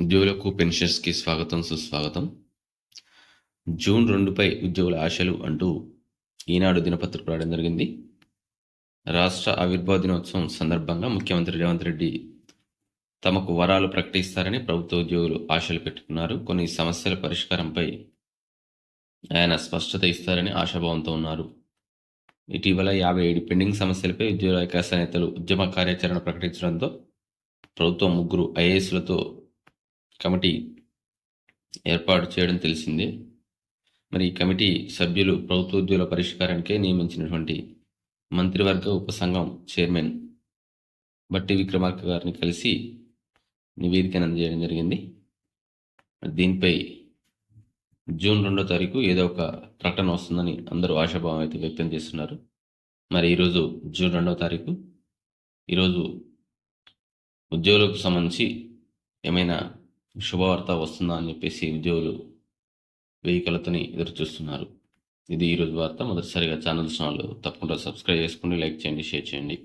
ఉద్యోగులకు పెన్షన్స్‌కి స్వాగతం, సుస్వాగతం. జూన్ 2పై ఉద్యోగుల ఆశలు అంటూ ఈనాడు దినపత్రిక రావడం జరిగింది. రాష్ట్ర ఆవిర్భావ దినోత్సవం సందర్భంగా ముఖ్యమంత్రి రేవంత్ రెడ్డి తమకు వరాలు ప్రకటిస్తారని ప్రభుత్వ ఉద్యోగులు ఆశలు పెట్టుకున్నారు. కొన్ని సమస్యల పరిష్కారంపై ఆయన స్పష్టత ఇస్తారని ఆశాభావంతో ఉన్నారు. ఇటీవల 57 పెండింగ్ సమస్యలపై ఉద్యోగుల ఐకాస నేతలు ఉద్యమ కార్యాచరణ ప్రకటించడంతో ప్రభుత్వం 3 ఐఏఎస్‌లతో కమిటీ ఏర్పాటు చేయడం తెలిసిందే. మరి ఈ కమిటీ సభ్యులు ప్రభుత్వ ఉద్యోగుల పరిష్కారానికే నియమించినటువంటి మంత్రివర్గ ఉపసంఘం చైర్మన్ బట్టి విక్రమార్క గారిని కలిసి నివేదికను అందజేయడం జరిగింది. దీనిపై జూన్ 2వ తారీఖు ఏదో ఒక ప్రకటన వస్తుందని అందరూ ఆశాభావం అయితే వ్యక్తం చేస్తున్నారు. మరి ఈరోజు జూన్ 2వ తారీఖు, ఈరోజు ఉద్యోగులకు సంబంధించి ఏమైనా శుభవార్త వస్తుందా అని చెప్పేసి ఉద్యోగులు వెహికలతోని ఎదురు చూస్తున్నారు. ఇది ఈరోజు వార్త. మొదటిసారిగా ఛానల్ చూసిన వాళ్ళు తప్పకుండా సబ్స్క్రైబ్ చేసుకోండి, లైక్ చేయండి, షేర్ చేయండి.